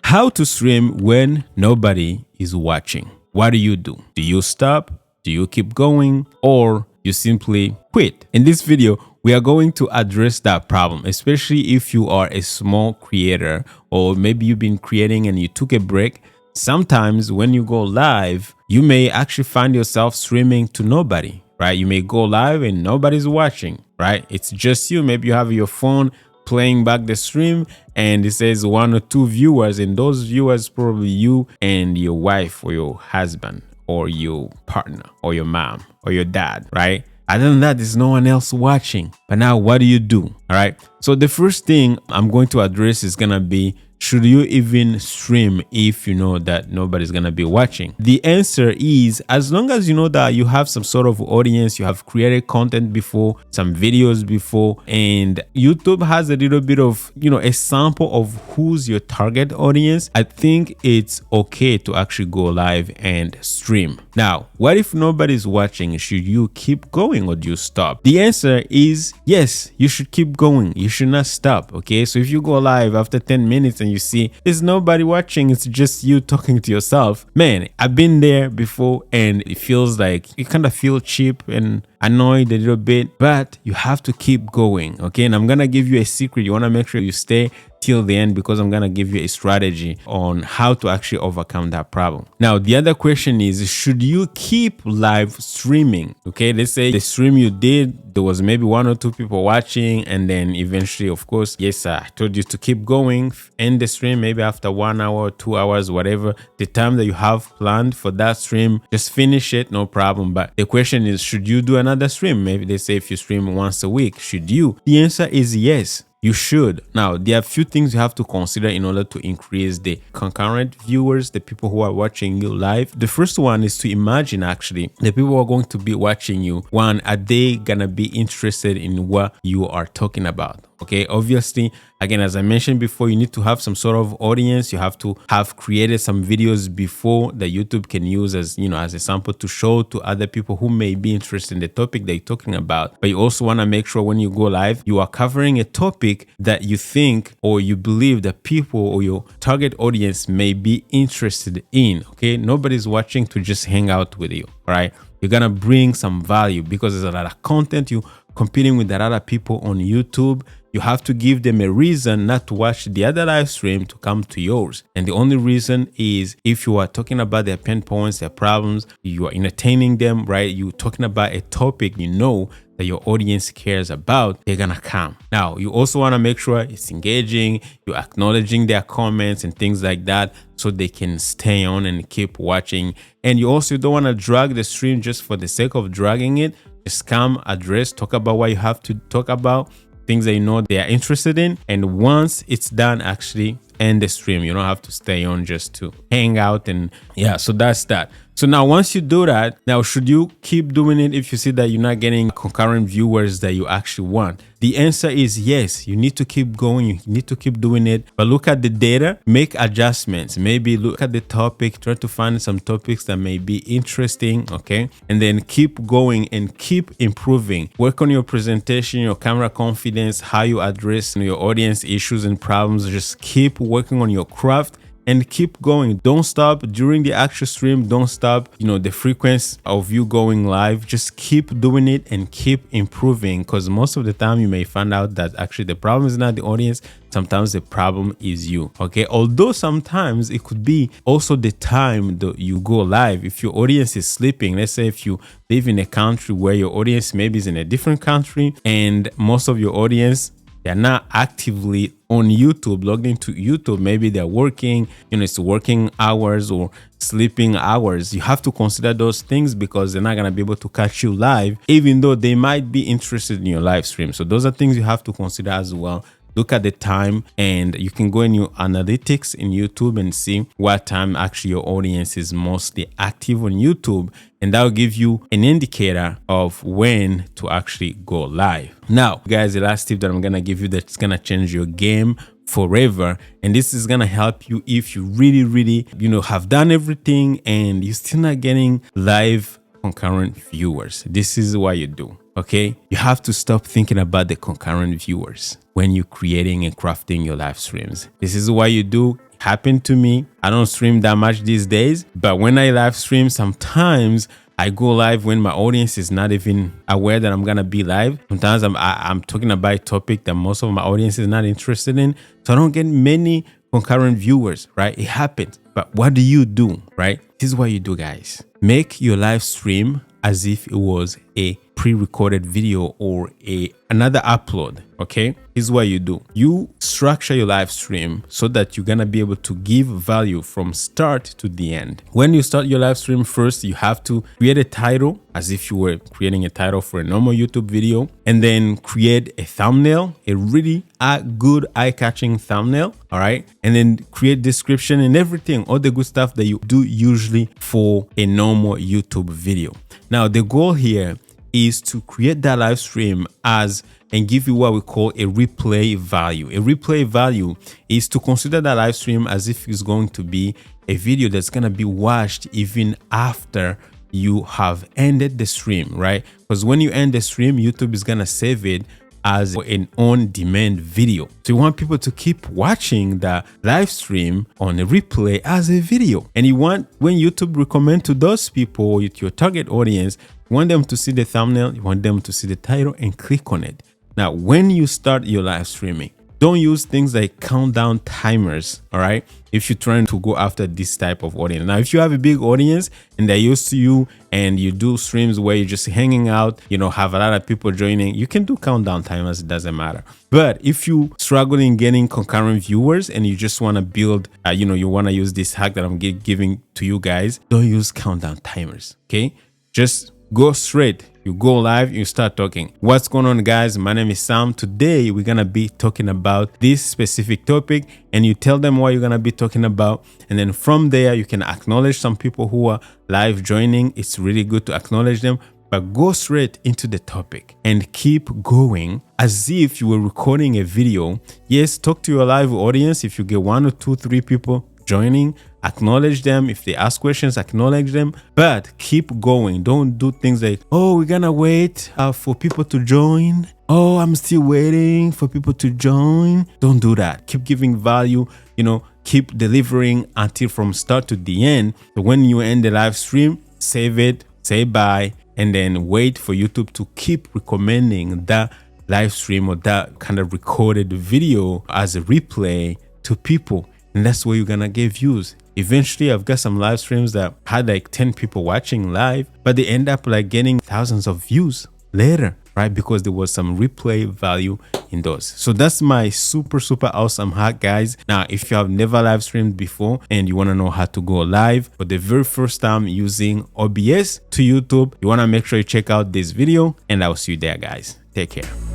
How to stream when nobody is watching. What do? Do you stop? Do you keep going? Or you simply quit? In this video, we are going to address that problem, especially if you are a small creator or maybe you've been creating and you took a break. Sometimes when you go live, you may actually find yourself streaming to nobody, right? You may go live and nobody's watching, right? It's just you. Maybe you have your phone playing back the stream and it says 1 or 2 viewers, and those viewers probably you and your wife or your husband or your partner or your mom or your dad, right? Other than that, there's no one else watching. But now what do? All right. So the first thing I'm going to address is going to be, should you even stream if you know that nobody's going to be watching? The answer is, as long as you know that you have some sort of audience, you have created content before, some videos before, and YouTube has a little bit of, a sample of who's your target audience, I think it's okay to actually go live and stream. Now, what if nobody's watching? Should you keep going or do you stop? The answer is yes, you should keep going. You should not stop. Okay. So if you go live after 10 minutes and you see there's nobody watching, it's just you talking to yourself, man, I've been there before and it feels like you kind of feel cheap and annoyed a little bit, but you have to keep going. Okay. And I'm going to give you a secret. You want to make sure you stay till the end because I'm going to give you a strategy on how to actually overcome that problem. Now, the other question is, should you keep live streaming? Okay. Let's say the stream you did, there was maybe 1 or 2 people watching. And then eventually, of course, yes, I told you to keep going, end the stream, maybe after 1 hour, 2 hours, whatever, the time that you have planned for that stream, just finish it. No problem. But the question is, should you do another stream? Maybe they say if you stream once a week, should you? The answer is yes. You should. Now, there are a few things you have to consider in order to increase the concurrent viewers, the people who are watching you live. The first one is to imagine actually the people who are going to be watching you. One, are they gonna be interested in what you are talking about? Okay, obviously, again, as I mentioned before, you need to have some sort of audience. You have to have created some videos before that YouTube can use as, as a sample to show to other people who may be interested in the topic that you're talking about. But you also want to make sure when you go live, you are covering a topic that you think or you believe that people or your target audience may be interested in. Okay, nobody's watching to just hang out with you. All right, you're gonna bring some value because there's a lot of content. You competing with a lot of people on YouTube. You have to give them a reason not to watch the other live stream to come to yours. And the only reason is if you are talking about their pain points, their problems, you are entertaining them, right? You're talking about a topic that your audience cares about, they're gonna come. Now, you also want to make sure it's engaging, you're acknowledging their comments and things like that so they can stay on and keep watching. And you also don't want to drag the stream just for the sake of dragging it. Just come, address, talk about what you have to talk about, things that you know they are interested in. And once it's done, actually end the stream. You don't have to stay on just to hang out. And yeah, so that's that. So now once you do that, now should you keep doing it if you see that you're not getting concurrent viewers that you actually want? The answer is yes. You need to keep going. You need to keep doing it. But look at the data, make adjustments. Maybe look at the topic, try to find some topics that may be interesting, okay? And then keep going and keep improving. Work on your presentation, your camera confidence, how you address your audience issues and problems. Just keep working on your craft. And keep going. Don't stop during the actual stream. Don't stop, the frequency of you going live. Just keep doing it and keep improving, because most of the time you may find out that actually the problem is not the audience. Sometimes the problem is you. Okay. Although sometimes it could be also the time that you go live. If your audience is sleeping, let's say if you live in a country where your audience maybe is in a different country and most of your audience, they're not actively on YouTube, logged into YouTube. Maybe they're working, it's working hours or sleeping hours. You have to consider those things because they're not going to be able to catch you live, even though they might be interested in your live stream. So those are things you have to consider as well. Look at the time, and you can go in your analytics in YouTube and see what time actually your audience is mostly active on YouTube. And that will give you an indicator of when to actually go live. Now, guys, the last tip that I'm going to give you that's going to change your game forever, and this is going to help you if you really, have done everything and you're still not getting live concurrent viewers. This is what you do. Okay, you have to stop thinking about the concurrent viewers when you're creating and crafting your live streams. This is what you do. Happened to me. I don't stream that much these days, but when I live stream, sometimes I go live when my audience is not even aware that I'm gonna be live. Sometimes I'm talking about a topic that most of my audience is not interested in, so I don't get many concurrent viewers, right? It happens. But what do you do, right? This is what you do, guys. Make your live stream as if it was a pre-recorded video or another upload. Okay, here's what you do. You structure your live stream so that you're gonna be able to give value from start to the end. When you start your live stream, first you have to create a title as if you were creating a title for a normal YouTube video, and then create a thumbnail, a really good eye-catching thumbnail. All right, and then create description and everything, all the good stuff that you do usually for a normal YouTube video. Now the goal here is to create that live stream and give you what we call a replay value. A replay value is to consider that live stream as if it's going to be a video that's going to be watched even after you have ended the stream, right? Because when you end the stream, YouTube is going to save it as an on-demand video. So you want people to keep watching the live stream on a replay as a video. And you want, when YouTube recommend to those people, your target audience, you want them to see the thumbnail, you want them to see the title and click on it. Now, when you start your live streaming, don't use things like countdown timers, all right? If you're trying to go after this type of audience. Now, if you have a big audience and they're used to you and you do streams where you're just hanging out, have a lot of people joining, you can do countdown timers, it doesn't matter. But if you struggle in getting concurrent viewers and you just want to build, you want to use this hack that I'm giving to you guys, don't use countdown timers, okay? Just go straight. You go live, you start talking. What's going on, guys? My name is Sam. Today, we're going to be talking about this specific topic, and you tell them what you're going to be talking about. And then from there, you can acknowledge some people who are live joining. It's really good to acknowledge them, but go straight into the topic and keep going as if you were recording a video. Yes, talk to your live audience. If you get 1 or 2, 3 people joining, acknowledge them. If they ask questions, acknowledge them, but keep going. Don't do things like, oh, we're gonna wait for people to join. Oh, I'm still waiting for people to join. Don't do that. Keep giving value, keep delivering until from start to the end. So when you end the live stream, save it, say bye, and then wait for YouTube to keep recommending that live stream or that kind of recorded video as a replay to people. And that's where you're gonna get views. Eventually, I've got some live streams that had like 10 people watching live, but they end up like getting thousands of views later, right? Because there was some replay value in those. So that's my super awesome hack, guys. Now, if you have never live streamed before and you want to know how to go live for the very first time using OBS to YouTube, you want to make sure you check out this video, and I'll see you there, guys. Take care.